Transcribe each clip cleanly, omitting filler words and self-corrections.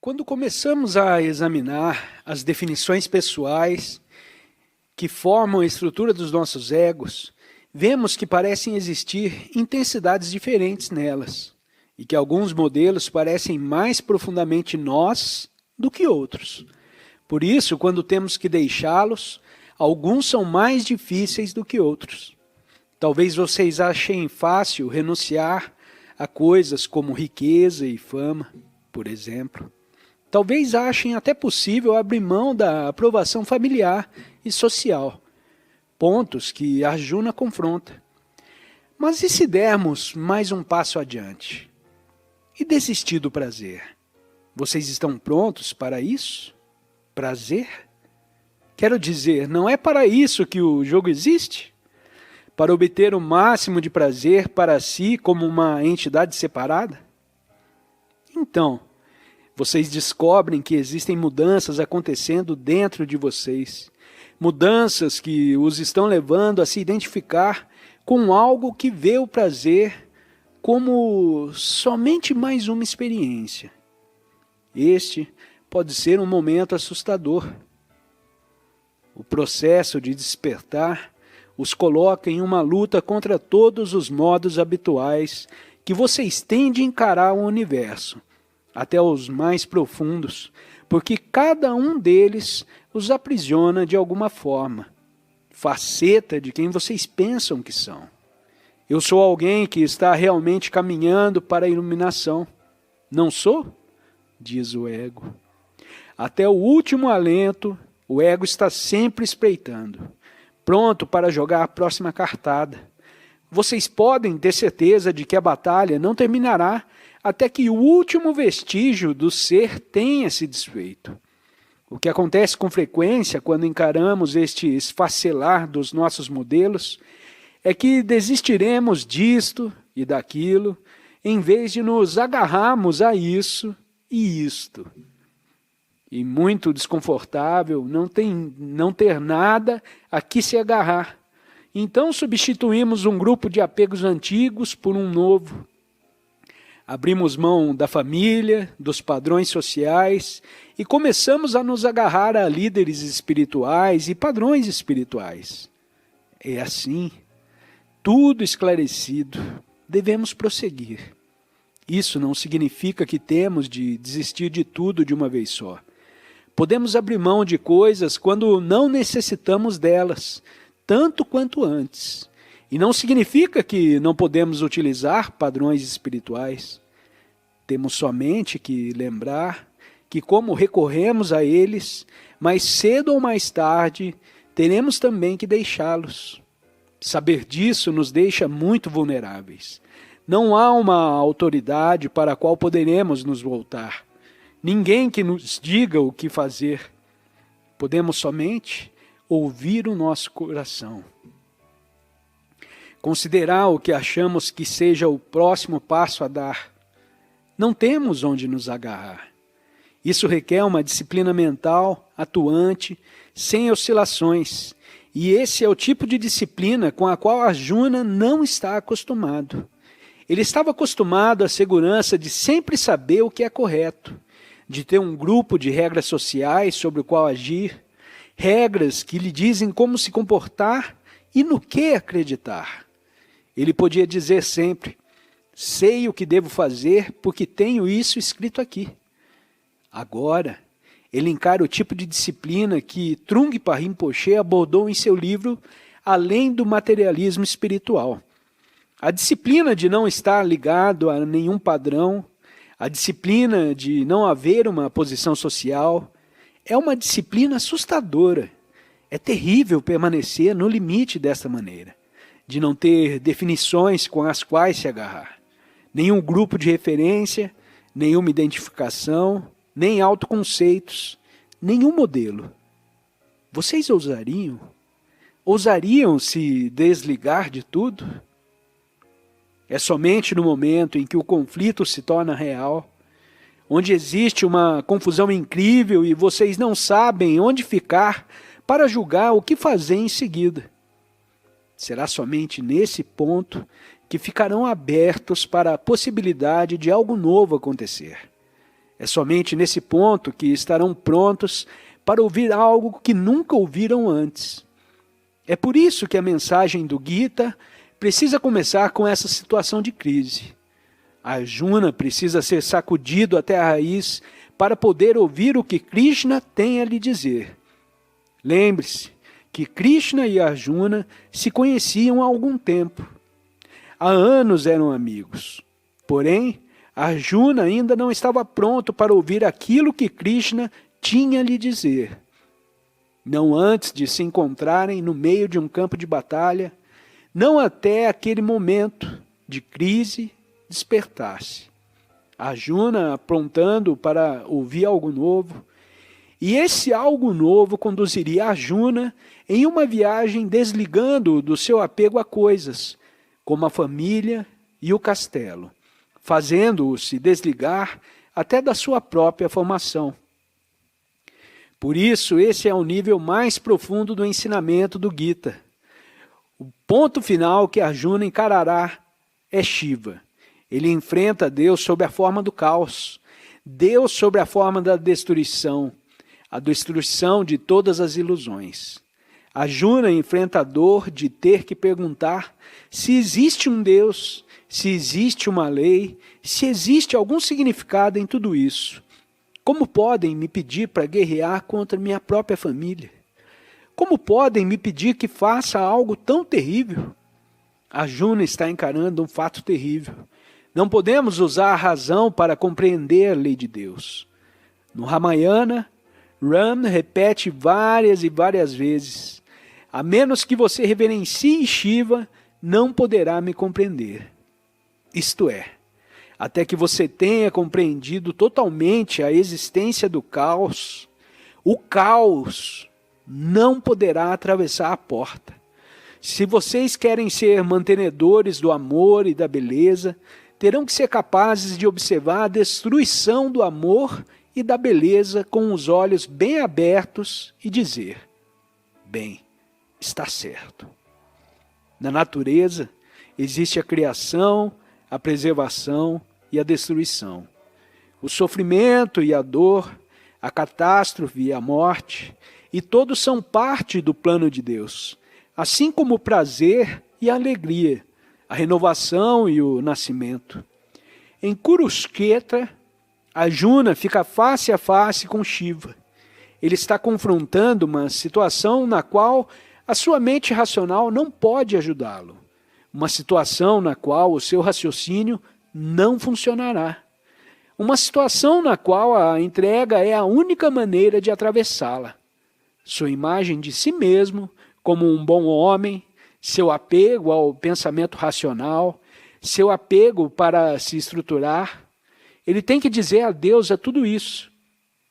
Quando começamos a examinar as definições pessoais que formam a estrutura dos nossos egos, vemos que parecem existir intensidades diferentes nelas e que alguns modelos parecem mais profundamente nós do que outros. Por isso, quando temos que deixá-los, alguns são mais difíceis do que outros. Talvez vocês achem fácil renunciar a coisas como riqueza e fama, por exemplo. Talvez achem até possível abrir mão da aprovação familiar e social, pontos que Arjuna confronta. Mas e se dermos mais um passo adiante? E desistir do prazer? Vocês estão prontos para isso? Prazer? Quero dizer, não é para isso que o jogo existe? Para obter o máximo de prazer para si como uma entidade separada? Então, vocês descobrem que existem mudanças acontecendo dentro de vocês. Mudanças que os estão levando a se identificar com algo que vê o prazer como somente mais uma experiência. Este pode ser um momento assustador. O processo de despertar os coloca em uma luta contra todos os modos habituais que vocês têm de encarar o universo, até os mais profundos, porque cada um deles os aprisiona de alguma forma, faceta de quem vocês pensam que são. Eu sou alguém que está realmente caminhando para a iluminação. Não sou? Diz o ego. Até o último alento, o ego está sempre espreitando, pronto para jogar a próxima cartada. Vocês podem ter certeza de que a batalha não terminará até que o último vestígio do ser tenha se desfeito. O que acontece com frequência quando encaramos este esfacelar dos nossos modelos é que desistiremos disto e daquilo, em vez de nos agarrarmos a isso e isto. E muito desconfortável não ter nada a que se agarrar. Então substituímos um grupo de apegos antigos por um novo. Abrimos mão da família, dos padrões sociais e começamos a nos agarrar a líderes espirituais e padrões espirituais. É assim, tudo esclarecido, devemos prosseguir. Isso não significa que temos de desistir de tudo de uma vez só. Podemos abrir mão de coisas quando não necessitamos delas, tanto quanto antes. E não significa que não podemos utilizar padrões espirituais. Temos somente que lembrar que, como recorremos a eles, mais cedo ou mais tarde, teremos também que deixá-los. Saber disso nos deixa muito vulneráveis. Não há uma autoridade para a qual poderemos nos voltar. Ninguém que nos diga o que fazer. Podemos somente ouvir o nosso coração. Considerar o que achamos que seja o próximo passo a dar. Não temos onde nos agarrar. Isso requer uma disciplina mental, atuante, sem oscilações. E esse é o tipo de disciplina com a qual Arjuna não está acostumado. Ele estava acostumado à segurança de sempre saber o que é correto, de ter um grupo de regras sociais sobre o qual agir, regras que lhe dizem como se comportar e no que acreditar. Ele podia dizer sempre, sei o que devo fazer porque tenho isso escrito aqui. Agora, ele encara o tipo de disciplina que Trungpa Rinpoche abordou em seu livro Além do Materialismo Espiritual. A disciplina de não estar ligado a nenhum padrão, a disciplina de não haver uma posição social, é uma disciplina assustadora. É terrível permanecer no limite desta maneira, de não ter definições com as quais se agarrar. Nenhum grupo de referência, nenhuma identificação, nem autoconceitos, nenhum modelo. Vocês ousariam? Ousariam se desligar de tudo? É somente no momento em que o conflito se torna real, onde existe uma confusão incrível e vocês não sabem onde ficar para julgar o que fazer em seguida. Será somente nesse ponto que ficarão abertos para a possibilidade de algo novo acontecer. É somente nesse ponto que estarão prontos para ouvir algo que nunca ouviram antes. É por isso que a mensagem do Gita precisa começar com essa situação de crise. Arjuna precisa ser sacudido até a raiz para poder ouvir o que Krishna tem a lhe dizer. Lembre-se que Krishna e Arjuna se conheciam há algum tempo. Há anos eram amigos. Porém, Arjuna ainda não estava pronto para ouvir aquilo que Krishna tinha a lhe dizer. Não antes de se encontrarem no meio de um campo de batalha, não até aquele momento de crise despertar-se. Arjuna aprontando para ouvir algo novo, e esse algo novo conduziria Arjuna em uma viagem desligando do seu apego a coisas, como a família e o castelo, fazendo-o se desligar até da sua própria formação. Por isso, esse é o nível mais profundo do ensinamento do Gita. O ponto final que Arjuna encarará é Shiva. Ele enfrenta Deus sob a forma do caos, Deus sob a forma da destruição, a destruição de todas as ilusões. Arjuna enfrenta a dor de ter que perguntar se existe um Deus, se existe uma lei, se existe algum significado em tudo isso. Como podem me pedir para guerrear contra minha própria família? Como podem me pedir que faça algo tão terrível? Arjuna está encarando um fato terrível. Não podemos usar a razão para compreender a lei de Deus. No Ramayana, Ram repete várias e várias vezes: a menos que você reverencie Shiva, não poderá me compreender. Isto é, até que você tenha compreendido totalmente a existência do caos, o caos não poderá atravessar a porta. Se vocês querem ser mantenedores do amor e da beleza, terão que ser capazes de observar a destruição do amor e da beleza com os olhos bem abertos e dizer: bem, está certo. Na natureza existe a criação, a preservação e a destruição. O sofrimento e a dor, a catástrofe e a morte, e todos são parte do plano de Deus, assim como o prazer e a alegria, a renovação e o nascimento. Em Kurukshetra, Arjuna fica face a face com Shiva. Ele está confrontando uma situação na qual a sua mente racional não pode ajudá-lo. Uma situação na qual o seu raciocínio não funcionará. Uma situação na qual a entrega é a única maneira de atravessá-la. Sua imagem de si mesmo como um bom homem, seu apego ao pensamento racional, seu apego para se estruturar, ele tem que dizer adeus a tudo isso.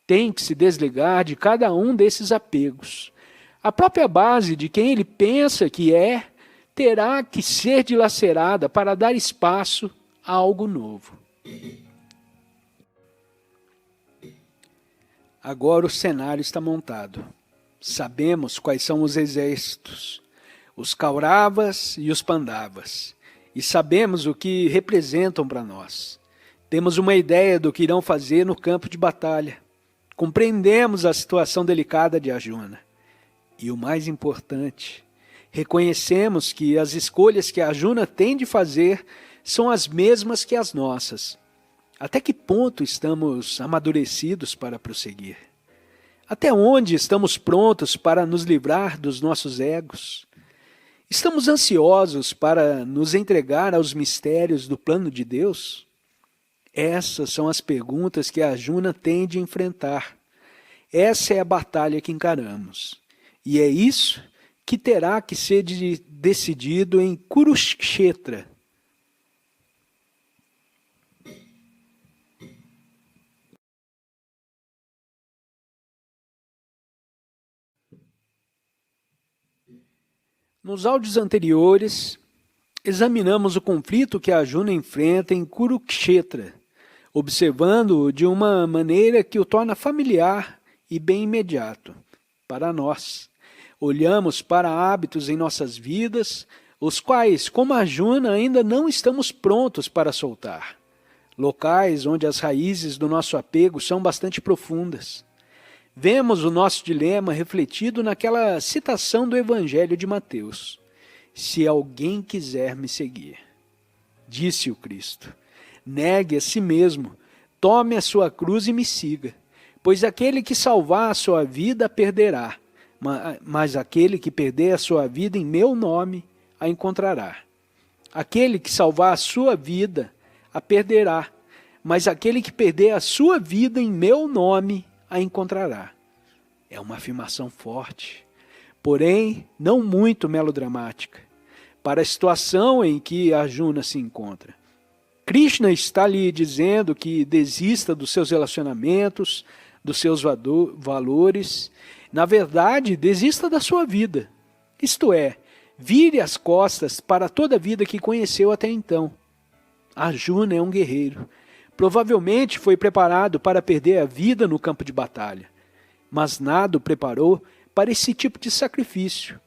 Tem que se desligar de cada um desses apegos. A própria base de quem ele pensa que é, terá que ser dilacerada para dar espaço a algo novo. Agora o cenário está montado. Sabemos quais são os exércitos, os Kauravas e os Pandavas, e sabemos o que representam para nós. Temos uma ideia do que irão fazer no campo de batalha. Compreendemos a situação delicada de Arjuna. E o mais importante, reconhecemos que as escolhas que Arjuna tem de fazer são as mesmas que as nossas. Até que ponto estamos amadurecidos para prosseguir? Até onde estamos prontos para nos livrar dos nossos egos? Estamos ansiosos para nos entregar aos mistérios do plano de Deus? Essas são as perguntas que Arjuna tem de enfrentar. Essa é a batalha que encaramos. E é isso que terá que ser decidido em Kurukshetra. Nos áudios anteriores, examinamos o conflito que Arjuna enfrenta em Kurukshetra, observando-o de uma maneira que o torna familiar e bem imediato para nós. Olhamos para hábitos em nossas vidas, os quais, como Arjuna, ainda não estamos prontos para soltar. locais onde as raízes do nosso apego são bastante profundas. Vemos o nosso dilema refletido naquela citação do Evangelho de Mateus. Se alguém quiser me seguir, disse o Cristo, negue a si mesmo, tome a sua cruz e me siga, pois aquele que salvar a sua vida a perderá, mas aquele que perder a sua vida em meu nome a encontrará. Aquele que salvar a sua vida a perderá, mas aquele que perder a sua vida em meu nome a encontrará. É uma afirmação forte, porém não muito melodramática, para a situação em que Arjuna se encontra. Krishna está lhe dizendo que desista dos seus relacionamentos, dos seus valores, na verdade, desista da sua vida. Isto é, vire as costas para toda a vida que conheceu até então. Arjuna é um guerreiro. Provavelmente foi preparado para perder a vida no campo de batalha, mas nada o preparou para esse tipo de sacrifício.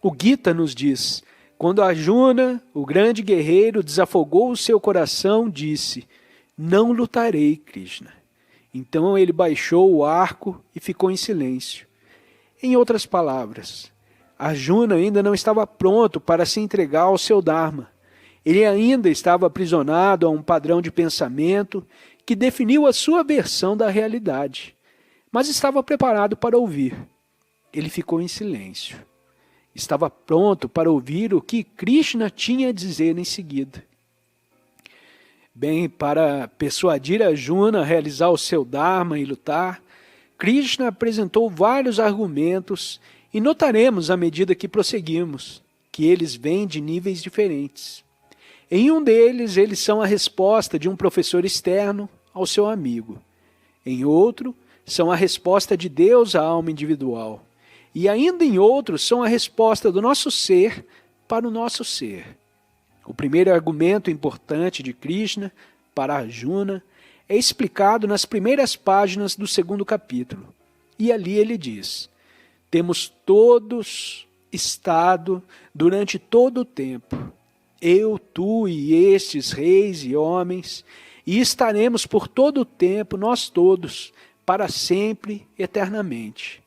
O Gita nos diz, quando Arjuna, o grande guerreiro, desafogou o seu coração, disse, não lutarei, Krishna. Então ele baixou o arco e ficou em silêncio. Em outras palavras, Arjuna ainda não estava pronto para se entregar ao seu Dharma. Ele ainda estava aprisionado a um padrão de pensamento que definiu a sua versão da realidade, mas estava preparado para ouvir. Ele ficou em silêncio. Estava pronto para ouvir o que Krishna tinha a dizer em seguida. Bem, para persuadir Arjuna a realizar o seu Dharma e lutar, Krishna apresentou vários argumentos e notaremos à medida que prosseguimos que eles vêm de níveis diferentes. Em um deles, eles são a resposta de um professor externo ao seu amigo. Em outro, são a resposta de Deus à alma individual. E ainda em outros, são a resposta do nosso ser para o nosso ser. O primeiro argumento importante de Krishna para Arjuna é explicado nas primeiras páginas do segundo capítulo. E ali ele diz, temos todos estado durante todo o tempo, eu, tu e estes reis e homens, e estaremos por todo o tempo, nós todos, para sempre, eternamente.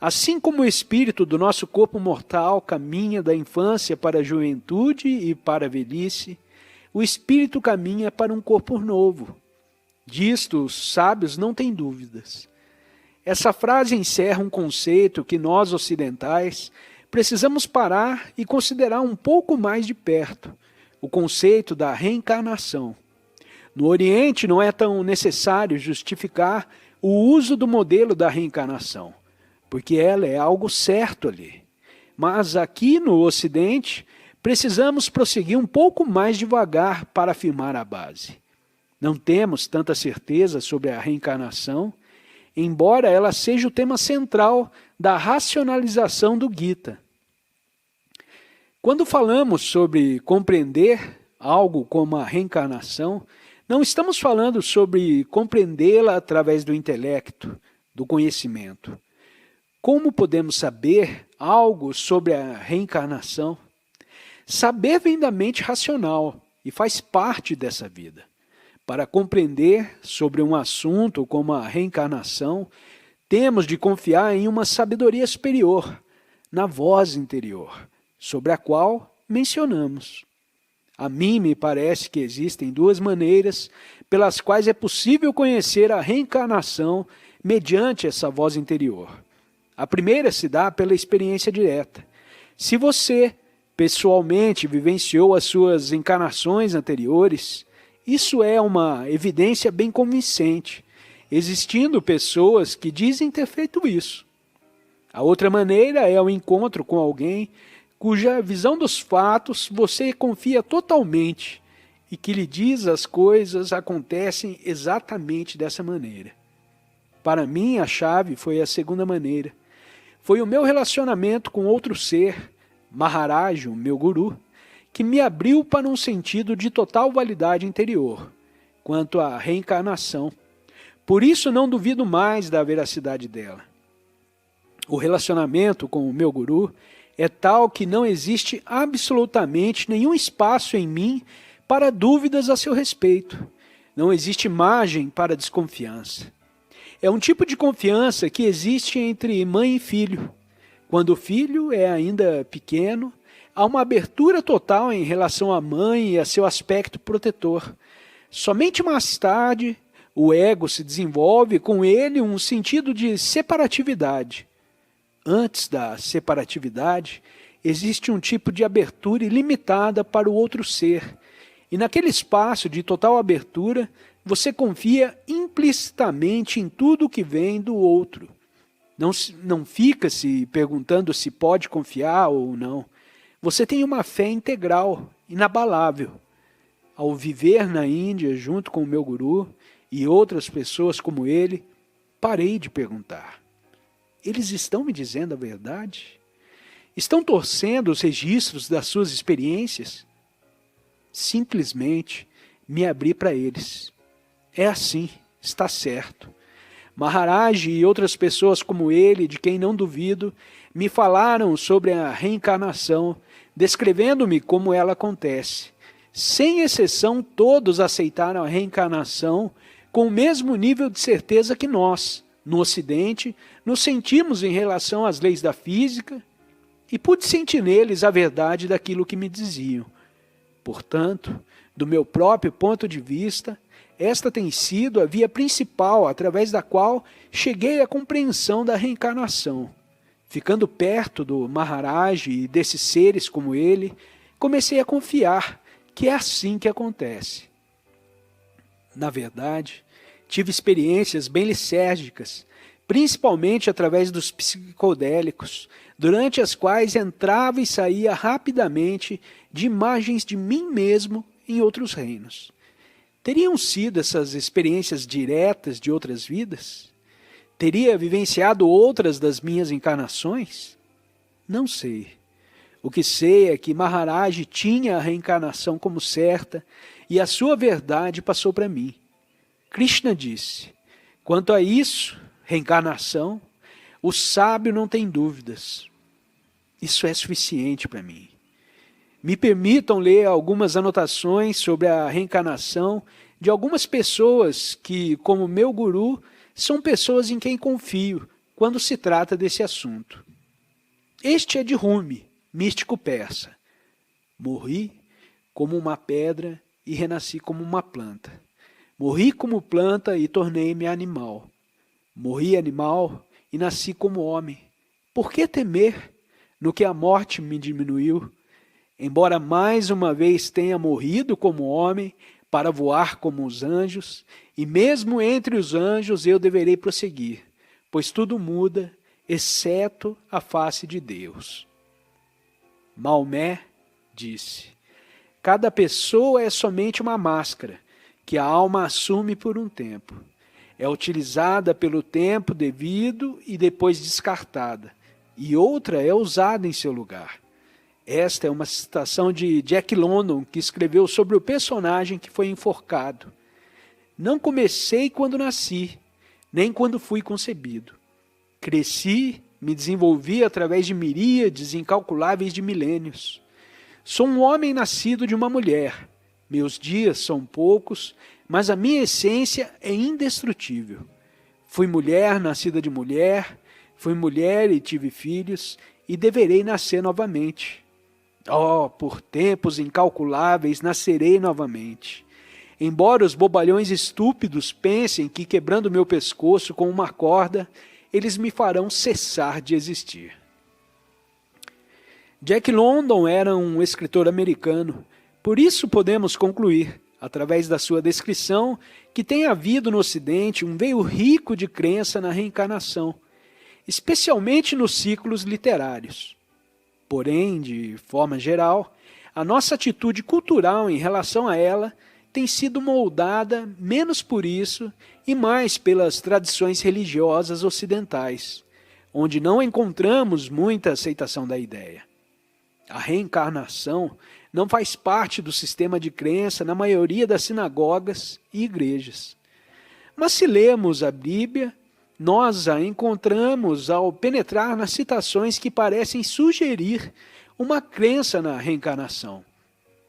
Assim como o espírito do nosso corpo mortal caminha da infância para a juventude e para a velhice, o espírito caminha para um corpo novo. Disto os sábios não têm dúvidas. Essa frase encerra um conceito que nós ocidentais precisamos parar e considerar um pouco mais de perto, o conceito da reencarnação. No Oriente não é tão necessário justificar o uso do modelo da reencarnação, porque ela é algo certo ali. Mas aqui no Ocidente, precisamos prosseguir um pouco mais devagar para afirmar a base. Não temos tanta certeza sobre a reencarnação, embora ela seja o tema central da racionalização do Gita. Quando falamos sobre compreender algo como a reencarnação, não estamos falando sobre compreendê-la através do intelecto, do conhecimento. Como podemos saber algo sobre a reencarnação? Saber vem da mente racional e faz parte dessa vida. Para compreender sobre um assunto como a reencarnação, temos de confiar em uma sabedoria superior, na voz interior, sobre a qual mencionamos. A mim me parece que existem duas maneiras pelas quais é possível conhecer a reencarnação mediante essa voz interior. A primeira se dá pela experiência direta. Se você pessoalmente vivenciou as suas encarnações anteriores, isso é uma evidência bem convincente, existindo pessoas que dizem ter feito isso. A outra maneira é o encontro com alguém cuja visão dos fatos você confia totalmente e que lhe diz as coisas acontecem exatamente dessa maneira. Para mim, a chave foi a segunda maneira. Foi o meu relacionamento com outro ser, Maharaj, o meu guru, que me abriu para um sentido de total validade interior, quanto à reencarnação. Por isso não duvido mais da veracidade dela. O relacionamento com o meu guru é tal que não existe absolutamente nenhum espaço em mim para dúvidas a seu respeito. Não existe margem para desconfiança. É um tipo de confiança que existe entre mãe e filho. Quando o filho é ainda pequeno, há uma abertura total em relação à mãe e a seu aspecto protetor. Somente mais tarde, o ego se desenvolve com ele um sentido de separatividade. Antes da separatividade, existe um tipo de abertura ilimitada para o outro ser. E naquele espaço de total abertura, você confia implicitamente em tudo que vem do outro. Não fica se perguntando se pode confiar ou não. Você tem uma fé integral, inabalável. Ao viver na Índia junto com o meu guru e outras pessoas como ele, parei de perguntar. Eles estão me dizendo a verdade? Estão torcendo os registros das suas experiências? Simplesmente me abri para eles. É assim, está certo. Maharaj e outras pessoas como ele, de quem não duvido, me falaram sobre a reencarnação, descrevendo-me como ela acontece. Sem exceção, todos aceitaram a reencarnação com o mesmo nível de certeza que nós, no Ocidente, nos sentimos em relação às leis da física, e pude sentir neles a verdade daquilo que me diziam. Portanto, do meu próprio ponto de vista, esta tem sido a via principal através da qual cheguei à compreensão da reencarnação. Ficando perto do Maharaj e desses seres como ele, comecei a confiar que é assim que acontece. Na verdade, tive experiências bem lisérgicas, principalmente através dos psicodélicos, durante as quais entrava e saía rapidamente de imagens de mim mesmo em outros reinos. Teriam sido essas experiências diretas de outras vidas? Teria vivenciado outras das minhas encarnações? Não sei. O que sei é que Maharaj tinha a reencarnação como certa e a sua verdade passou para mim. Krishna disse, quanto a isso, reencarnação, o sábio não tem dúvidas. Isso é suficiente para mim. Me permitam ler algumas anotações sobre a reencarnação de algumas pessoas que, como meu guru, são pessoas em quem confio quando se trata desse assunto. Este é de Rumi, místico persa. Morri como uma pedra e renasci como uma planta. Morri como planta e tornei-me animal. Morri animal e nasci como homem. Por que temer no que a morte me diminuiu? Embora mais uma vez tenha morrido como homem, para voar como os anjos, e mesmo entre os anjos eu deverei prosseguir, pois tudo muda, exceto a face de Deus. Maomé disse, cada pessoa é somente uma máscara, que a alma assume por um tempo. É utilizada pelo tempo devido e depois descartada, e outra é usada em seu lugar. Esta é uma citação de Jack London, que escreveu sobre o personagem que foi enforcado. Não comecei quando nasci, nem quando fui concebido. Cresci, me desenvolvi através de miríades incalculáveis de milênios. Sou um homem nascido de uma mulher. Meus dias são poucos, mas a minha essência é indestrutível. Fui mulher nascida de mulher, fui mulher e tive filhos, e deverei nascer novamente. Oh, por tempos incalculáveis nascerei novamente. Embora os bobalhões estúpidos pensem que quebrando meu pescoço com uma corda, eles me farão cessar de existir. Jack London era um escritor americano, por isso podemos concluir, através da sua descrição, que tem havido no Ocidente um veio rico de crença na reencarnação, especialmente nos ciclos literários. Porém, de forma geral, a nossa atitude cultural em relação a ela tem sido moldada menos por isso e mais pelas tradições religiosas ocidentais, onde não encontramos muita aceitação da ideia. A reencarnação não faz parte do sistema de crença na maioria das sinagogas e igrejas. Mas se lemos a Bíblia, nós a encontramos ao penetrar nas citações que parecem sugerir uma crença na reencarnação.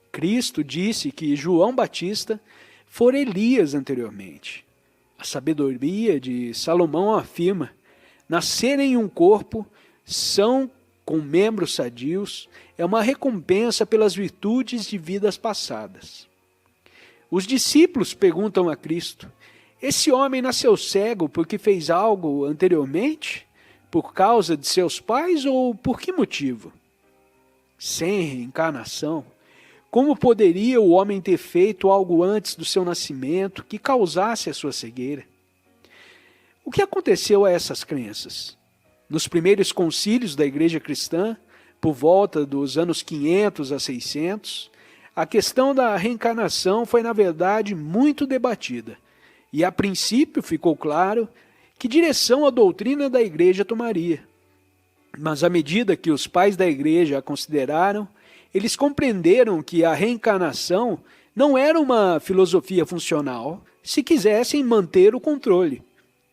Cristo disse que João Batista fora Elias anteriormente. A sabedoria de Salomão afirma: nascer em um corpo são com membros sadios é uma recompensa pelas virtudes de vidas passadas. Os discípulos perguntam a Cristo: esse homem nasceu cego porque fez algo anteriormente? Por causa de seus pais ou por que motivo? Sem reencarnação, como poderia o homem ter feito algo antes do seu nascimento que causasse a sua cegueira? O que aconteceu a essas crenças? Nos primeiros concílios da Igreja Cristã, por volta dos anos 500 a 600, a questão da reencarnação foi, na verdade, muito debatida. E, a princípio, ficou claro que direção a doutrina da Igreja tomaria. Mas, à medida que os pais da Igreja a consideraram, eles compreenderam que a reencarnação não era uma filosofia funcional se quisessem manter o controle.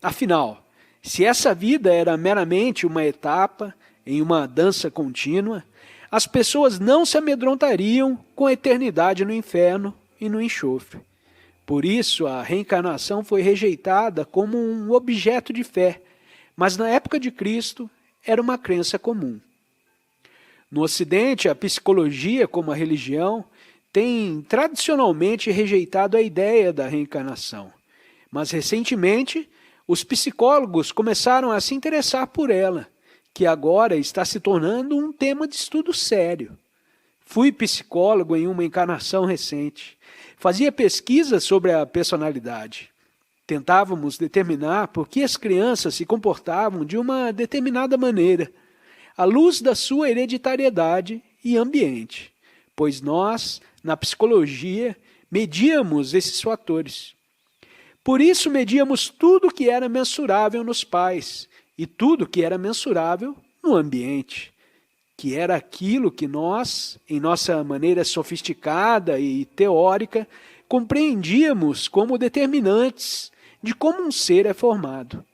Afinal, se essa vida era meramente uma etapa em uma dança contínua, as pessoas não se amedrontariam com a eternidade no inferno e no enxofre. Por isso, a reencarnação foi rejeitada como um objeto de fé, mas na época de Cristo era uma crença comum. No Ocidente, a psicologia, como a religião, tem tradicionalmente rejeitado a ideia da reencarnação, mas recentemente os psicólogos começaram a se interessar por ela, que agora está se tornando um tema de estudo sério. Fui psicólogo em uma encarnação recente. Fazia pesquisas sobre a personalidade. Tentávamos determinar por que as crianças se comportavam de uma determinada maneira, à luz da sua hereditariedade e ambiente, pois nós, na psicologia, medíamos esses fatores. Por isso, medíamos tudo que era mensurável nos pais e tudo que era mensurável no ambiente, que era aquilo que nós, em nossa maneira sofisticada e teórica, compreendíamos como determinantes de como um ser é formado.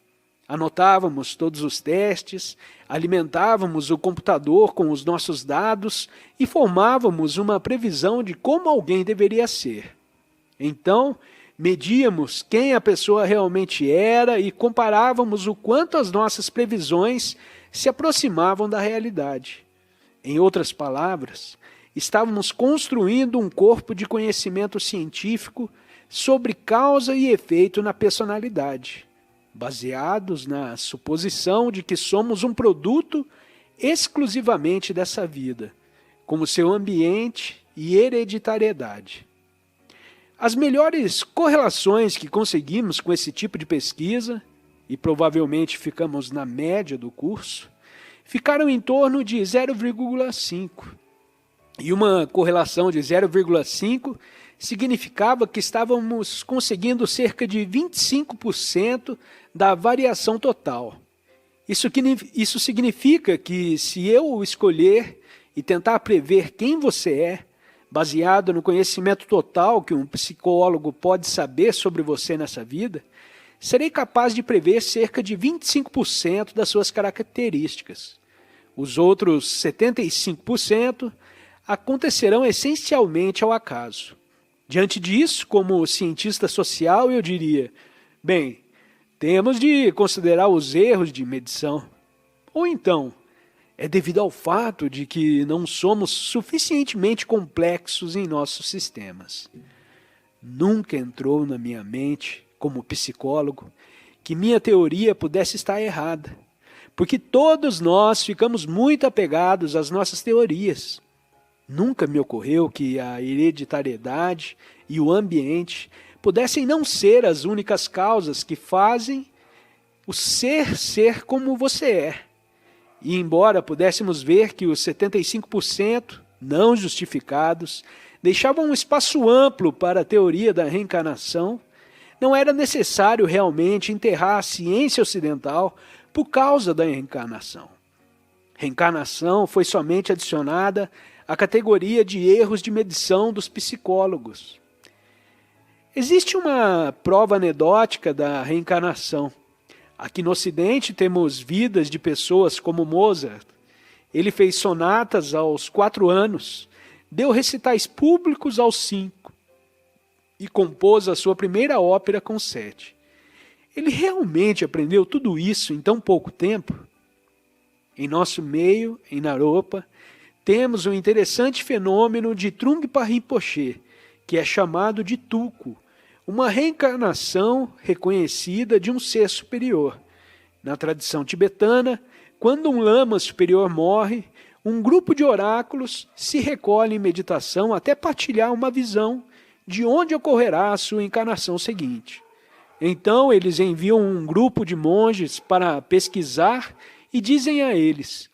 Anotávamos todos os testes, alimentávamos o computador com os nossos dados e formávamos uma previsão de como alguém deveria ser. Então, medíamos quem a pessoa realmente era e comparávamos o quanto as nossas previsões se aproximavam da realidade. Em outras palavras, estávamos construindo um corpo de conhecimento científico sobre causa e efeito na personalidade, baseados na suposição de que somos um produto exclusivamente dessa vida, como seu ambiente e hereditariedade. As melhores correlações que conseguimos com esse tipo de pesquisa, e provavelmente ficamos na média do curso, ficaram em torno de 0,5. E uma correlação de 0,5 significava que estávamos conseguindo cerca de 25% da variação total. Isso significa que se eu escolher e tentar prever quem você é, baseado no conhecimento total que um psicólogo pode saber sobre você nessa vida, serei capaz de prever cerca de 25% das suas características. Os outros 75% acontecerão essencialmente ao acaso. Diante disso, como cientista social, eu diria, bem, temos de considerar os erros de medição. Ou então, é devido ao fato de que não somos suficientemente complexos em nossos sistemas. Nunca entrou na minha mente, como psicólogo, que minha teoria pudesse estar errada, porque todos nós ficamos muito apegados às nossas teorias. Nunca me ocorreu que a hereditariedade e o ambiente pudessem não ser as únicas causas que fazem o ser como você é. E embora pudéssemos ver que os 75% não justificados deixavam um espaço amplo para a teoria da reencarnação, não era necessário realmente enterrar a ciência ocidental por causa da reencarnação. Reencarnação foi somente adicionada à categoria de erros de medição dos psicólogos. Existe uma prova anedótica da reencarnação. Aqui no Ocidente temos vidas de pessoas como Mozart. Ele fez sonatas aos 4 anos, deu recitais públicos aos 5. e compôs a sua primeira ópera com 7. Ele realmente aprendeu tudo isso em tão pouco tempo? Em nosso meio, em Naropa, temos um interessante fenômeno de Trungpa Rinpoche, que é chamado de Tulku, uma reencarnação reconhecida de um ser superior. Na tradição tibetana, quando um lama superior morre, um grupo de oráculos se recolhe em meditação até partilhar uma visão de onde ocorrerá a sua encarnação seguinte. Então eles enviam um grupo de monges para pesquisar e dizem a eles: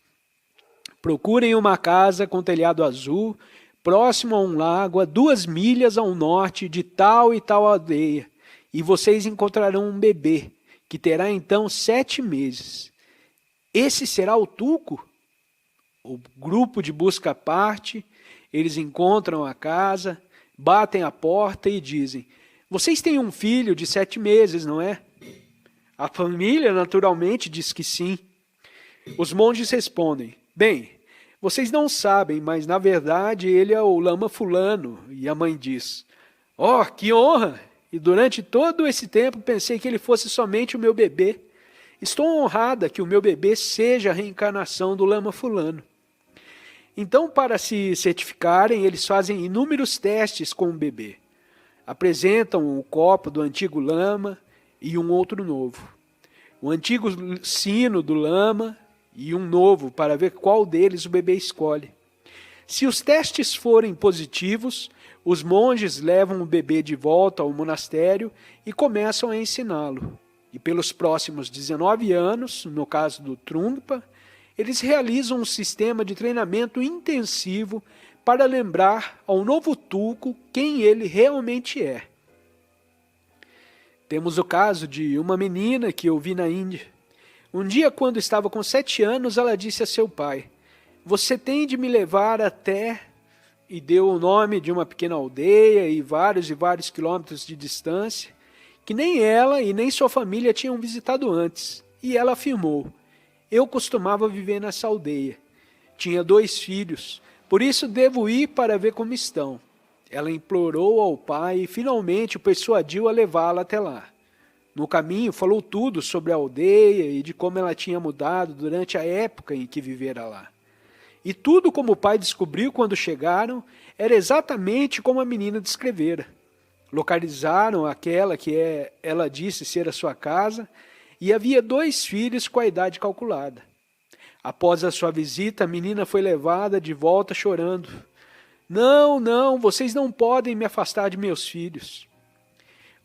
procurem uma casa com telhado azul, próximo a um lago, a 2 milhas ao norte de tal e tal aldeia, e vocês encontrarão um bebê, que terá então 7 meses. Esse será o Tulku? O grupo de busca parte, eles encontram a casa, batem a porta e dizem: vocês têm um filho de 7 meses, não é? A família naturalmente diz que sim. Os monges respondem: bem, vocês não sabem, mas na verdade ele é o lama fulano. E a mãe diz: oh, que honra! E durante todo esse tempo pensei que ele fosse somente o meu bebê. Estou honrada que o meu bebê seja a reencarnação do lama fulano. Então, para se certificarem, eles fazem inúmeros testes com o bebê. Apresentam o copo do antigo lama e um outro novo. O antigo sino do lama e um novo, para ver qual deles o bebê escolhe. Se os testes forem positivos, os monges levam o bebê de volta ao monastério e começam a ensiná-lo. E pelos próximos 19 anos, no caso do Trungpa, eles realizam um sistema de treinamento intensivo para lembrar ao novo Tulku quem ele realmente é. Temos o caso de uma menina que eu vi na Índia. Um dia, quando estava com 7 anos, ela disse a seu pai: você tem de me levar até... E deu o nome de uma pequena aldeia e vários quilômetros de distância, que nem ela e nem sua família tinham visitado antes. E ela afirmou: eu costumava viver nessa aldeia. Tinha 2 filhos, por isso devo ir para ver como estão. Ela implorou ao pai e finalmente o persuadiu a levá-la até lá. No caminho falou tudo sobre a aldeia e de como ela tinha mudado durante a época em que vivera lá. E tudo como o pai descobriu quando chegaram era exatamente como a menina descrevera. Localizaram aquela que ela disse ser a sua casa e havia 2 filhos com a idade calculada. Após a sua visita, a menina foi levada de volta chorando. Não, não, vocês não podem me afastar de meus filhos.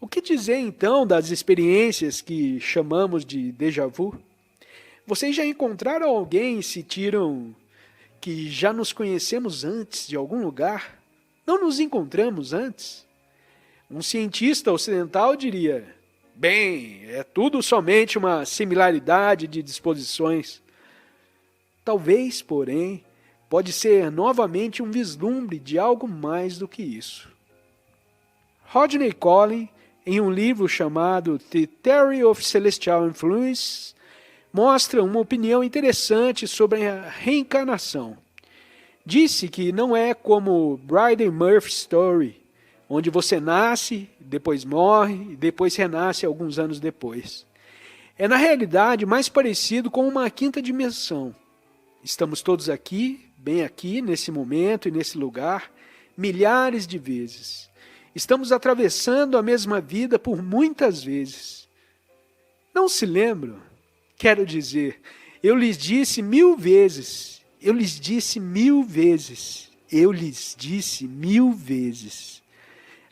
O que dizer então das experiências que chamamos de déjà vu? Vocês já encontraram alguém e sentiram que já nos conhecemos antes de algum lugar? Não nos encontramos antes? Um cientista ocidental diria: bem, é tudo somente uma similaridade de disposições. Talvez, porém, pode ser novamente um vislumbre de algo mais do que isso. Rodney Collin, em um livro chamado The Theory of Celestial Influence, mostra uma opinião interessante sobre a reencarnação. Disse que não é como Bryden Murphy Story, onde você nasce, depois morre e depois renasce alguns anos depois. É na realidade mais parecido com uma 5ª dimensão. Estamos todos aqui, bem aqui, nesse momento e nesse lugar, milhares de vezes. Estamos atravessando a mesma vida por muitas vezes. Não se lembram? Quero dizer, eu lhes disse 1000 vezes, eu lhes disse 1000 vezes, eu lhes disse 1000 vezes.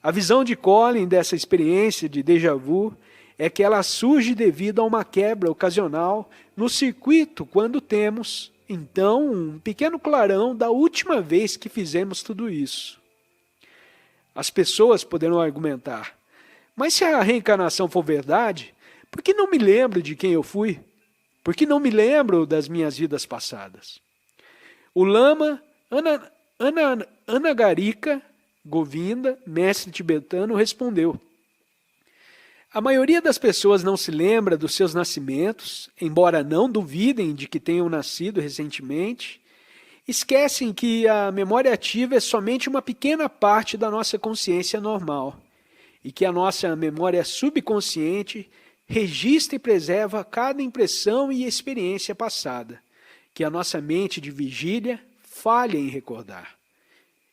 A visão de Collin dessa experiência de déjà vu é que ela surge devido a uma quebra ocasional no circuito quando temos, então, um pequeno clarão da última vez que fizemos tudo isso. As pessoas poderão argumentar: mas se a reencarnação for verdade, por que não me lembro de quem eu fui? Por que não me lembro das minhas vidas passadas? O lama Anagarika Govinda, mestre tibetano, respondeu: a maioria das pessoas não se lembra dos seus nascimentos, embora não duvidem de que tenham nascido recentemente. Esquecem que a memória ativa é somente uma pequena parte da nossa consciência normal. e que a nossa memória subconsciente registra e preserva cada impressão e experiência passada, que a nossa mente de vigília falha em recordar.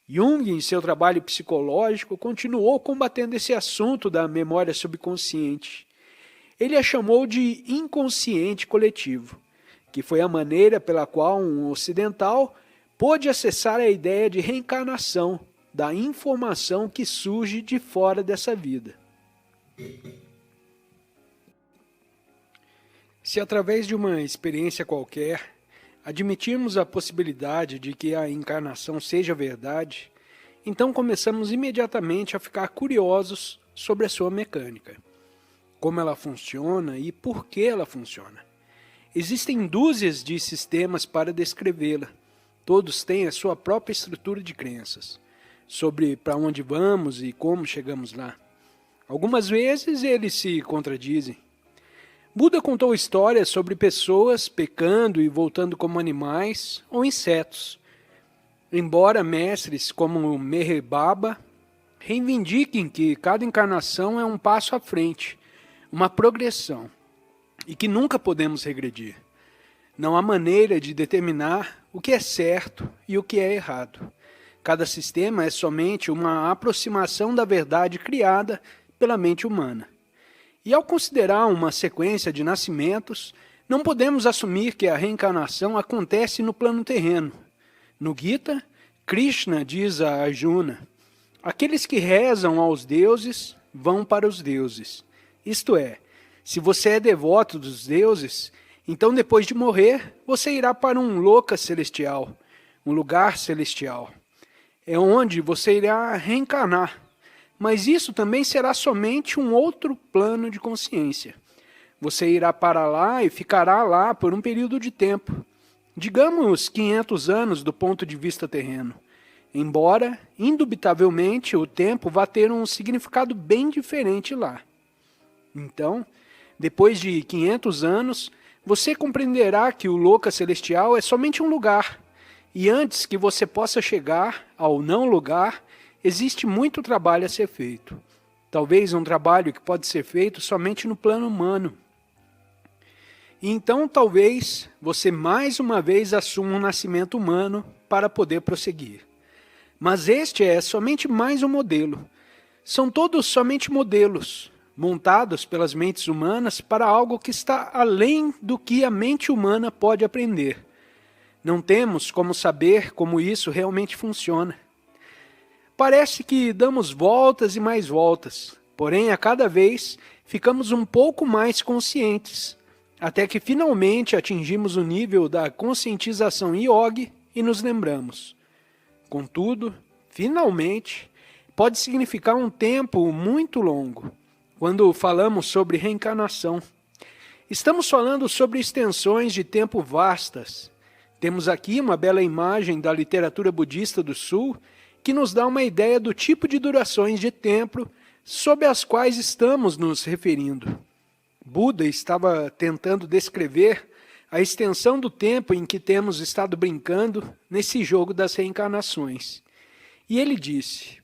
Jung, em seu trabalho psicológico, continuou combatendo esse assunto da memória subconsciente. Ele a chamou de inconsciente coletivo, que foi a maneira pela qual um ocidental pôde acessar a ideia de reencarnação da informação que surge de fora dessa vida. Se através de uma experiência qualquer admitirmos a possibilidade de que a encarnação seja verdade, então começamos imediatamente a ficar curiosos sobre a sua mecânica, como ela funciona e por que ela funciona. Existem dúzias de sistemas para descrevê-la, todos têm a sua própria estrutura de crenças, sobre para onde vamos e como chegamos lá. Algumas vezes eles se contradizem. Buda contou histórias sobre pessoas pecando e voltando como animais ou insetos. Embora mestres como Meher Baba reivindiquem que cada encarnação é um passo à frente, uma progressão, e que nunca podemos regredir. Não há maneira de determinar o que é certo e o que é errado. Cada sistema é somente uma aproximação da verdade criada pela mente humana. E ao considerar uma sequência de nascimentos, não podemos assumir que a reencarnação acontece no plano terreno. No Gita, Krishna diz a Arjuna: aqueles que rezam aos deuses vão para os deuses. Isto é, se você é devoto dos deuses, então depois de morrer, você irá para um loka celestial, um lugar celestial. É onde você irá reencarnar. Mas isso também será somente um outro plano de consciência. Você irá para lá e ficará lá por um período de tempo, digamos 500 anos do ponto de vista terreno, embora, indubitavelmente, o tempo vá ter um significado bem diferente lá. Então, depois de 500 anos, você compreenderá que o loka celestial é somente um lugar, e antes que você possa chegar ao não lugar, existe muito trabalho a ser feito. Talvez um trabalho que pode ser feito somente no plano humano. E então talvez você mais uma vez assuma um nascimento humano para poder prosseguir. Mas este é somente mais um modelo. São todos somente modelos, montados pelas mentes humanas para algo que está além do que a mente humana pode aprender. Não temos como saber como isso realmente funciona. Parece que damos voltas e mais voltas, porém a cada vez ficamos um pouco mais conscientes, até que finalmente atingimos o nível da conscientização yogi e nos lembramos. Contudo, finalmente, pode significar um tempo muito longo, quando falamos sobre reencarnação. Estamos falando sobre extensões de tempo vastas. Temos aqui uma bela imagem da literatura budista do Sul, que nos dá uma ideia do tipo de durações de tempo sobre as quais estamos nos referindo. Buda estava tentando descrever a extensão do tempo em que temos estado brincando nesse jogo das reencarnações. E ele disse: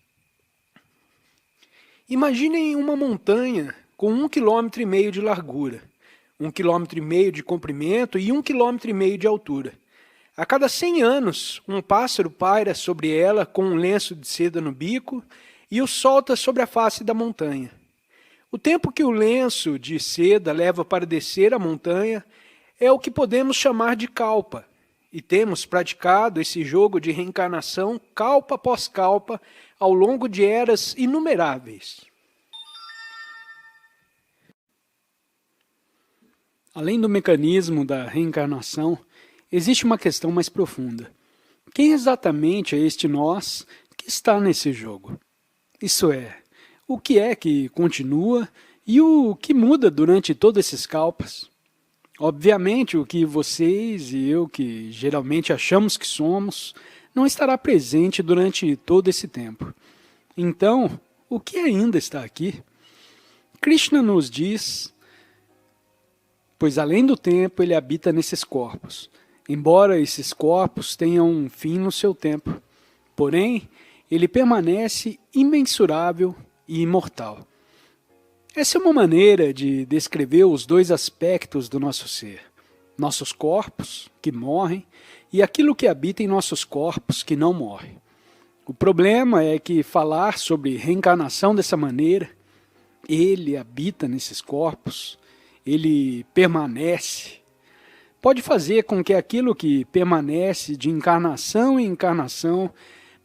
imaginem uma montanha com 1,5 km de largura, 1,5 km de comprimento e 1,5 km de altura. A cada 100 anos, um pássaro paira sobre ela com um lenço de seda no bico e o solta sobre a face da montanha. O tempo que o lenço de seda leva para descer a montanha é o que podemos chamar de kalpa, e temos praticado esse jogo de reencarnação kalpa após kalpa ao longo de eras inumeráveis. Além do mecanismo da reencarnação, existe uma questão mais profunda. Quem exatamente é este nós que está nesse jogo? Isso é, o que é que continua e o que muda durante todos esses kalpas? Obviamente, o que vocês e eu, que geralmente achamos que somos, não estará presente durante todo esse tempo. Então, o que ainda está aqui? Krishna nos diz: pois além do tempo ele habita nesses corpos, embora esses corpos tenham um fim no seu tempo. Porém, ele permanece imensurável e imortal. Essa é uma maneira de descrever os dois aspectos do nosso ser. Nossos corpos, que morrem, e aquilo que habita em nossos corpos, que não morre. O problema é que falar sobre reencarnação dessa maneira, ele habita nesses corpos, ele permanece, pode fazer com que aquilo que permanece de encarnação em encarnação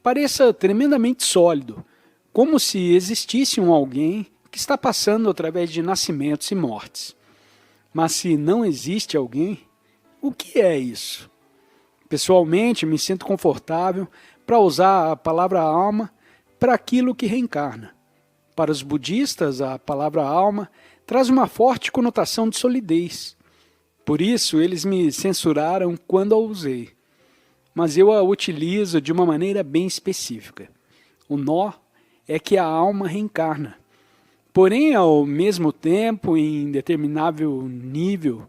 pareça tremendamente sólido, como se existisse um alguém que está passando através de nascimentos e mortes. Mas se não existe alguém, o que é isso? Pessoalmente, me sinto confortável para usar a palavra alma para aquilo que reencarna. Para os budistas, a palavra alma traz uma forte conotação de solidez. Por isso, eles me censuraram quando a usei. Mas eu a utilizo de uma maneira bem específica. O nó é que a alma reencarna. Porém, ao mesmo tempo, em determinável nível,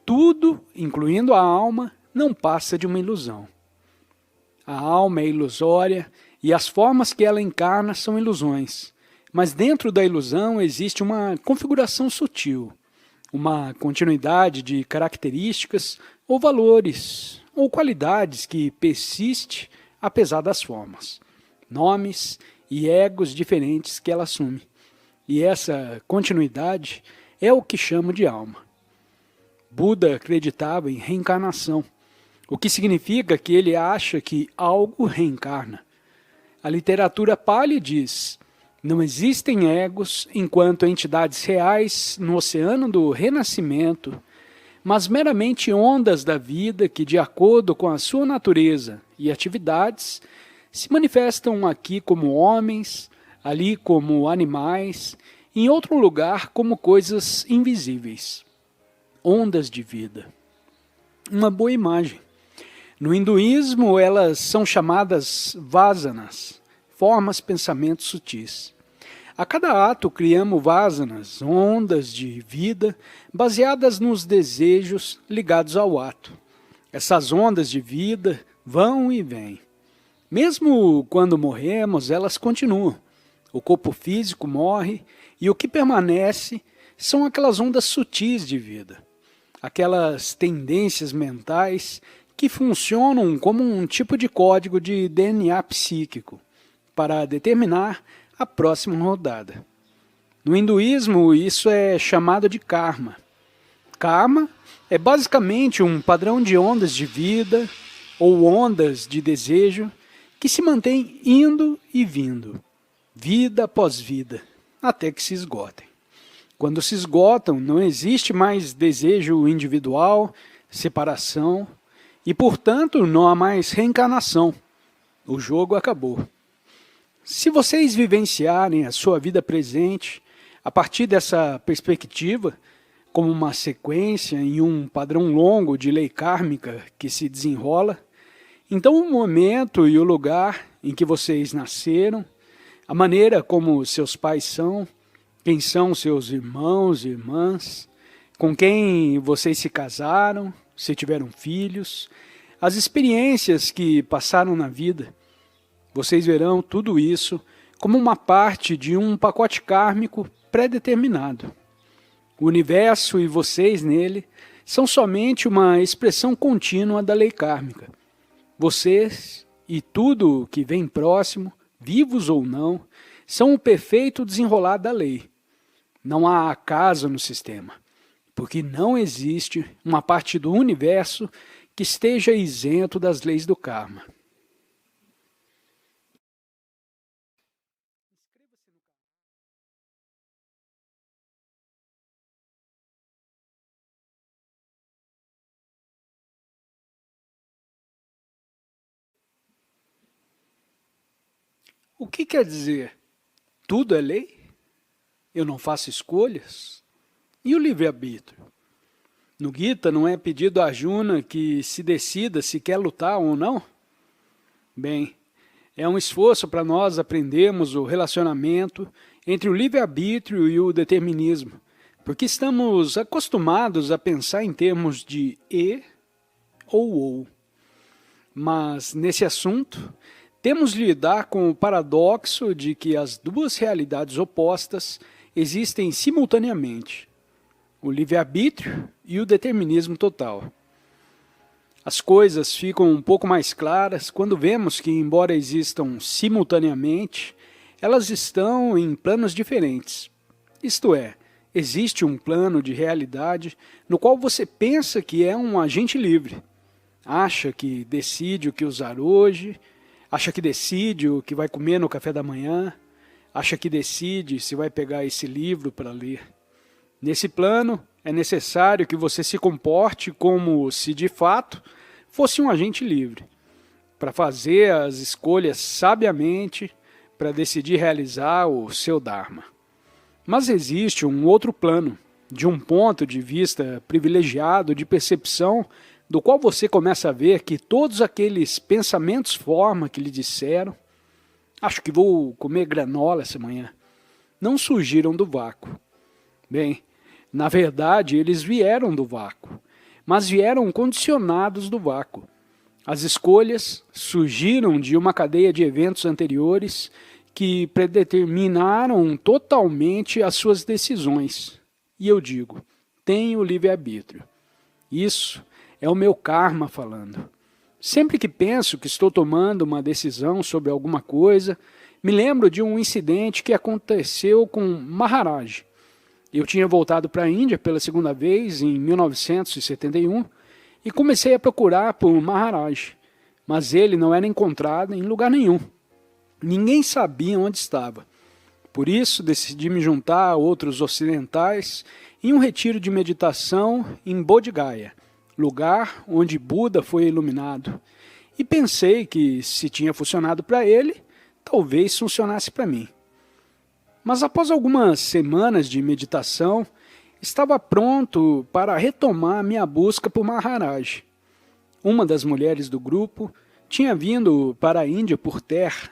tudo, incluindo a alma, não passa de uma ilusão. A alma é ilusória e as formas que ela encarna são ilusões. Mas dentro da ilusão existe uma configuração sutil, uma continuidade de características ou valores ou qualidades que persiste apesar das formas, nomes e egos diferentes que ela assume. E essa continuidade é o que chamo de alma. Buda acreditava em reencarnação, o que significa que ele acha que algo reencarna. A literatura Pali diz: não existem egos enquanto entidades reais no oceano do renascimento, mas meramente ondas da vida que, de acordo com a sua natureza e atividades, se manifestam aqui como homens, ali como animais, em outro lugar como coisas invisíveis. Ondas de vida. Uma boa imagem. No hinduísmo, elas são chamadas vasanas, formas, pensamentos sutis. A cada ato criamos vasanas, ondas de vida, baseadas nos desejos ligados ao ato. Essas ondas de vida vão e vêm. Mesmo quando morremos, elas continuam. O corpo físico morre e o que permanece são aquelas ondas sutis de vida. Aquelas tendências mentais que funcionam como um tipo de código de DNA psíquico para determinar a próxima rodada. No hinduísmo, isso é chamado de karma. Karma é basicamente um padrão de ondas de vida ou ondas de desejo que se mantém indo e vindo, vida após vida, até que se esgotem. Quando se esgotam, não existe mais desejo individual, separação, e, portanto, não há mais reencarnação. O jogo acabou. Se vocês vivenciarem a sua vida presente a partir dessa perspectiva, como uma sequência em um padrão longo de lei kármica que se desenrola, então o momento e o lugar em que vocês nasceram, a maneira como seus pais são, quem são seus irmãos e irmãs, com quem vocês se casaram, se tiveram filhos, as experiências que passaram na vida, vocês verão tudo isso como uma parte de um pacote kármico pré-determinado. O universo e vocês nele são somente uma expressão contínua da lei kármica. Vocês e tudo que vem próximo, vivos ou não, são o perfeito desenrolar da lei. Não há acaso no sistema, porque não existe uma parte do universo que esteja isento das leis do karma. O que quer dizer? Tudo é lei? Eu não faço escolhas? E o livre-arbítrio? No Gita não é pedido a Arjuna que se decida se quer lutar ou não? Bem, é um esforço para nós aprendermos o relacionamento entre o livre-arbítrio e o determinismo, porque estamos acostumados a pensar em termos de e ou. Mas, nesse assunto, temos de lidar com o paradoxo de que as duas realidades opostas existem simultaneamente o livre-arbítrio e o determinismo total. As coisas ficam um pouco mais claras quando vemos que, embora existam simultaneamente, elas estão em planos diferentes. Isto é, existe um plano de realidade no qual você pensa que é um agente livre. Acha que decide o que usar hoje, acha que decide o que vai comer no café da manhã, acha que decide se vai pegar esse livro para ler. Nesse plano, é necessário que você se comporte como se de fato fosse um agente livre, para fazer as escolhas sabiamente, para decidir realizar o seu Dharma. Mas existe um outro plano, de um ponto de vista privilegiado de percepção, do qual você começa a ver que todos aqueles pensamentos forma que lhe disseram, acho que vou comer granola essa manhã, não surgiram do vácuo. Bem, na verdade eles vieram do vácuo, mas vieram condicionados do vácuo. As escolhas surgiram de uma cadeia de eventos anteriores que predeterminaram totalmente as suas decisões. E eu digo, tenho livre-arbítrio. Isso é o meu karma falando. Sempre que penso que estou tomando uma decisão sobre alguma coisa, me lembro de um incidente que aconteceu com Maharaj. Eu tinha voltado para a Índia pela segunda vez em 1971 e comecei a procurar por Maharaj, mas ele não era encontrado em lugar nenhum. Ninguém sabia onde estava. Por isso, decidi me juntar a outros ocidentais em um retiro de meditação em Bodh Gaya, lugar onde Buda foi iluminado. E pensei que, se tinha funcionado para ele, talvez funcionasse para mim. Mas após algumas semanas de meditação, estava pronto para retomar minha busca por Maharaj. Uma das mulheres do grupo tinha vindo para a Índia por terra,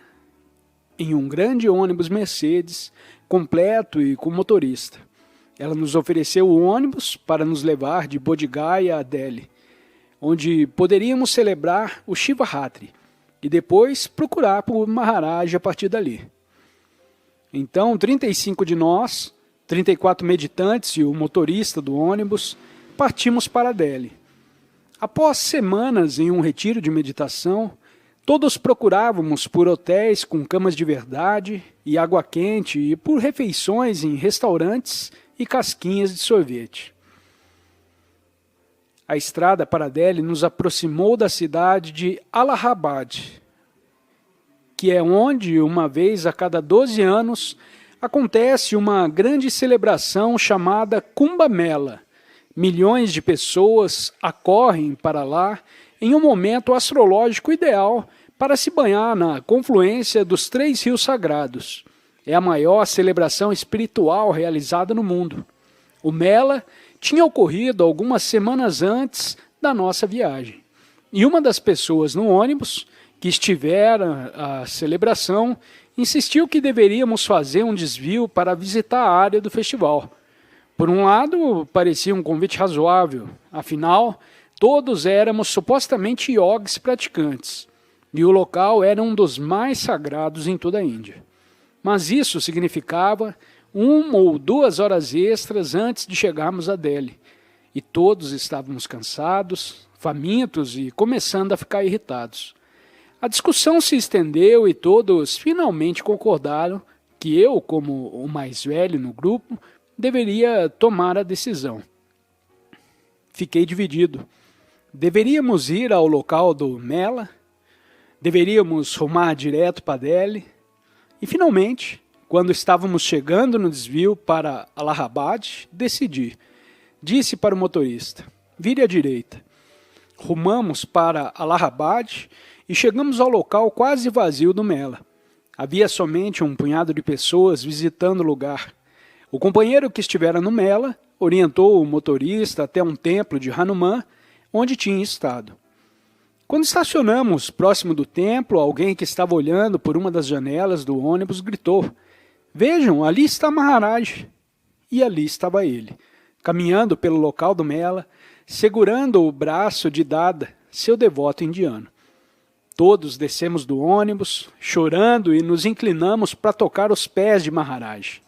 em um grande ônibus Mercedes, completo e com motorista. Ela nos ofereceu o ônibus para nos levar de Bodh Gaya a Delhi, onde poderíamos celebrar o Shivaratri e depois procurar por Maharaj a partir dali. Então, 35 de nós, 34 meditantes e o motorista do ônibus, partimos para Delhi. Após semanas em um retiro de meditação, todos procurávamos por hotéis com camas de verdade e água quente e por refeições em restaurantes e casquinhas de sorvete. A estrada para Delhi nos aproximou da cidade de Allahabad, que é onde, uma vez a cada 12 anos, acontece uma grande celebração chamada Kumbh Mela. Milhões de pessoas acorrem para lá em um momento astrológico ideal para se banhar na confluência dos 3 rios sagrados. É a maior celebração espiritual realizada no mundo. O Mela tinha ocorrido algumas semanas antes da nossa viagem. E uma das pessoas no ônibus, que estivera a celebração, insistiu que deveríamos fazer um desvio para visitar a área do festival. Por um lado, parecia um convite razoável, afinal, todos éramos supostamente yogis praticantes, e o local era um dos mais sagrados em toda a Índia. Mas isso significava 1 ou 2 horas extras antes de chegarmos a Delhi, e todos estávamos cansados, famintos e começando a ficar irritados. A discussão se estendeu e todos finalmente concordaram que eu, como o mais velho no grupo, deveria tomar a decisão. Fiquei dividido. Deveríamos ir ao local do Mela? Deveríamos rumar direto para Delhi? E finalmente, quando estávamos chegando no desvio para Allahabad, decidi. Disse para o motorista, vire à direita. Rumamos para Allahabad e chegamos ao local quase vazio do Mela. Havia somente um punhado de pessoas visitando o lugar. O companheiro que estivera no Mela orientou o motorista até um templo de Hanuman, onde tinha estado. Quando estacionamos próximo do templo, alguém que estava olhando por uma das janelas do ônibus gritou, vejam, ali está Maharaj. E ali estava ele, caminhando pelo local do Mela, segurando o braço de Dada, seu devoto indiano. Todos descemos do ônibus, chorando e nos inclinamos para tocar os pés de Maharaj.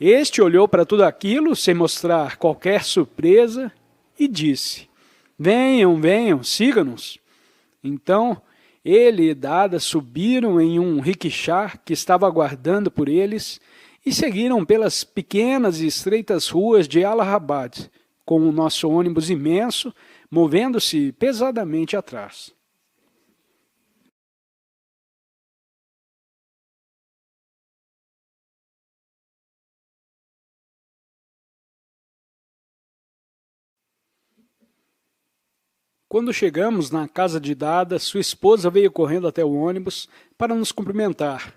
Este olhou para tudo aquilo sem mostrar qualquer surpresa e disse: venham, venham, siga-nos. Então ele e Dada subiram em um rickshaw que estava aguardando por eles e seguiram pelas pequenas e estreitas ruas de Allahabad, com o nosso ônibus imenso movendo-se pesadamente atrás. Quando chegamos na casa de Dada, sua esposa veio correndo até o ônibus para nos cumprimentar.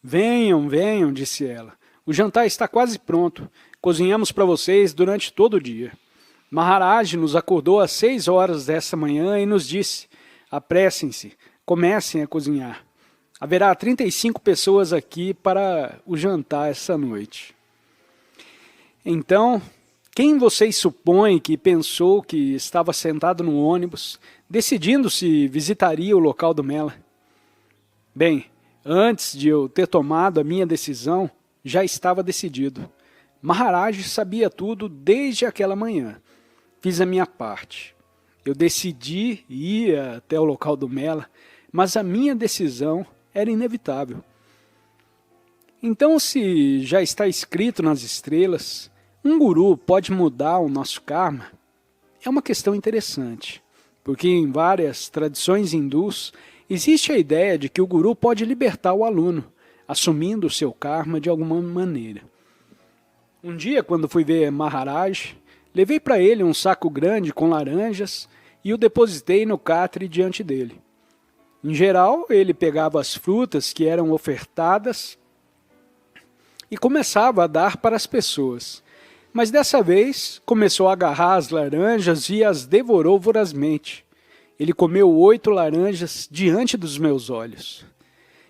Venham, venham, disse ela. O jantar está quase pronto. Cozinhamos para vocês durante todo o dia. Maharaj nos acordou às 6 horas dessa manhã e nos disse: apressem-se, comecem a cozinhar. Haverá 35 pessoas aqui para o jantar essa noite. Então, quem vocês supõem que pensou que estava sentado no ônibus, decidindo se visitaria o local do Mela? Bem, antes de eu ter tomado a minha decisão, já estava decidido. Maharaj sabia tudo desde aquela manhã. Fiz a minha parte. Eu decidi ir até o local do Mela, mas a minha decisão era inevitável. Então, se já está escrito nas estrelas, um guru pode mudar o nosso karma? É uma questão interessante, porque em várias tradições hindus existe a ideia de que o guru pode libertar o aluno, assumindo o seu karma de alguma maneira. Um dia, quando fui ver Maharaj, levei para ele um saco grande com laranjas e o depositei no catre diante dele. Em geral, ele pegava as frutas que eram ofertadas e começava a dar para as pessoas. Mas dessa vez, começou a agarrar as laranjas e as devorou vorazmente. Ele comeu 8 laranjas diante dos meus olhos.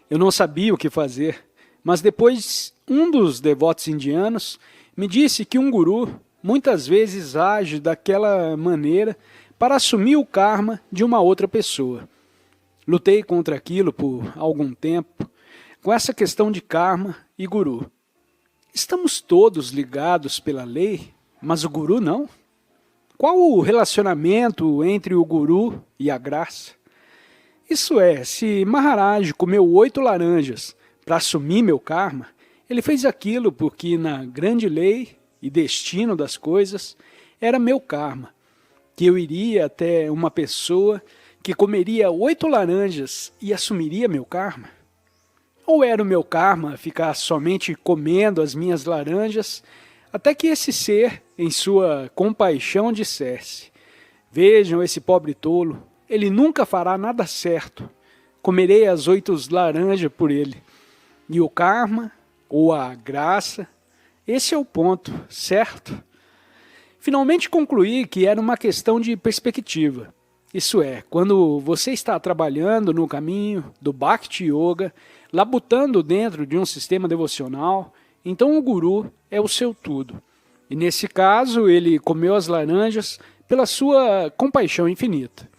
Eu não sabia o que fazer, mas depois um dos devotos indianos me disse que um guru muitas vezes age daquela maneira para assumir o karma de uma outra pessoa. Lutei contra aquilo por algum tempo, com essa questão de karma e guru. Estamos todos ligados pela lei, mas o guru não? Qual o relacionamento entre o guru e a graça? Isso é, se Maharaj comeu 8 laranjas para assumir meu karma, ele fez aquilo porque na grande lei e destino das coisas era meu karma, que eu iria até uma pessoa que comeria 8 laranjas e assumiria meu karma? Ou era o meu karma ficar somente comendo as minhas laranjas, até que esse ser, em sua compaixão, dissesse: vejam esse pobre tolo, ele nunca fará nada certo, comerei as 8 laranjas por ele. E o karma, ou a graça, esse é o ponto, certo? Finalmente concluí que era uma questão de perspectiva. Isso é, quando você está trabalhando no caminho do Bhakti Yoga, labutando dentro de um sistema devocional, então o guru é o seu tudo. E nesse caso, ele comeu as laranjas pela sua compaixão infinita.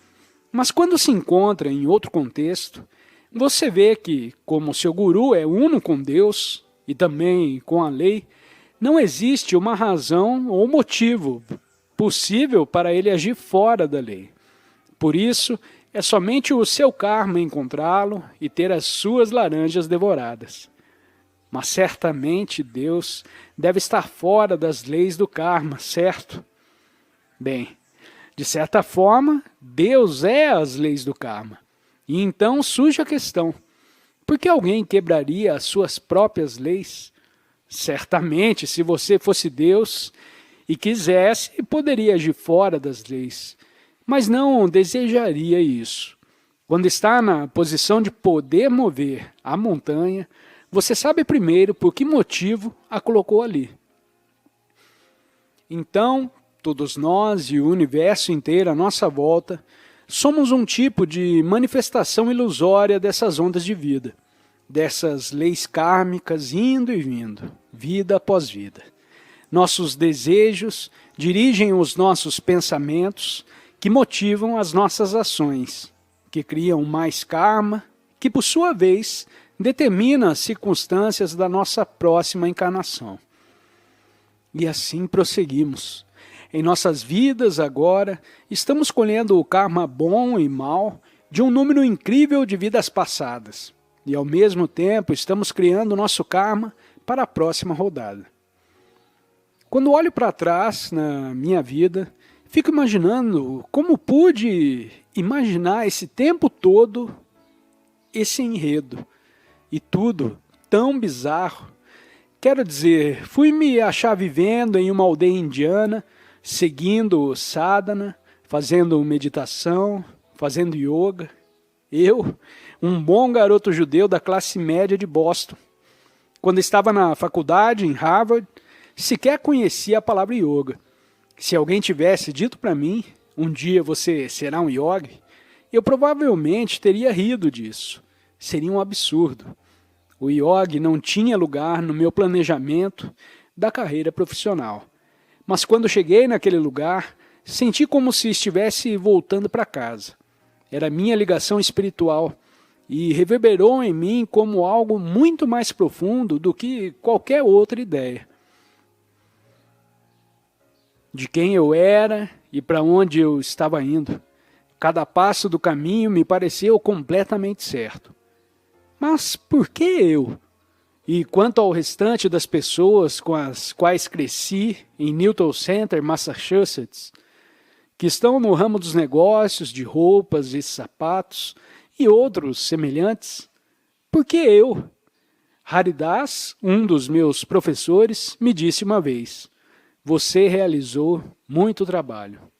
Mas quando se encontra em outro contexto, você vê que, como seu guru é uno com Deus e também com a lei, não existe uma razão ou motivo possível para ele agir fora da lei. Por isso, é somente o seu karma encontrá-lo e ter as suas laranjas devoradas. Mas certamente Deus deve estar fora das leis do karma, certo? Bem, de certa forma, Deus é as leis do karma. E então surge a questão: por que alguém quebraria as suas próprias leis? Certamente, se você fosse Deus e quisesse, poderia agir fora das leis, mas não desejaria isso. Quando está na posição de poder mover a montanha, você sabe primeiro por que motivo a colocou ali. Então, todos nós e o universo inteiro à nossa volta, somos um tipo de manifestação ilusória dessas ondas de vida, dessas leis kármicas indo e vindo, vida após vida. Nossos desejos dirigem os nossos pensamentos, que motivam as nossas ações, que criam mais karma, que por sua vez determina as circunstâncias da nossa próxima encarnação. E assim prosseguimos. Em nossas vidas agora, estamos colhendo o karma bom e mal de um número incrível de vidas passadas. E ao mesmo tempo estamos criando nosso karma para a próxima rodada. Quando olho para trás na minha vida, fico imaginando como pude imaginar esse tempo todo, esse enredo. E tudo tão bizarro. Quero dizer, fui me achar vivendo em uma aldeia indiana, seguindo o sadhana, fazendo meditação, fazendo yoga. Eu, um bom garoto judeu da classe média de Boston. Quando estava na faculdade, em Harvard, sequer conhecia a palavra yoga. Se alguém tivesse dito para mim, um dia você será um yogi, eu provavelmente teria rido disso. Seria um absurdo. O yogi não tinha lugar no meu planejamento da carreira profissional. Mas quando cheguei naquele lugar, senti como se estivesse voltando para casa. Era minha ligação espiritual e reverberou em mim como algo muito mais profundo do que qualquer outra ideia. De quem eu era e para onde eu estava indo. Cada passo do caminho me pareceu completamente certo. Mas por que eu? E quanto ao restante das pessoas com as quais cresci em Newton Center, Massachusetts, que estão no ramo dos negócios, de roupas e sapatos e outros semelhantes, por que eu? Haridas, um dos meus professores, me disse uma vez: você realizou muito trabalho.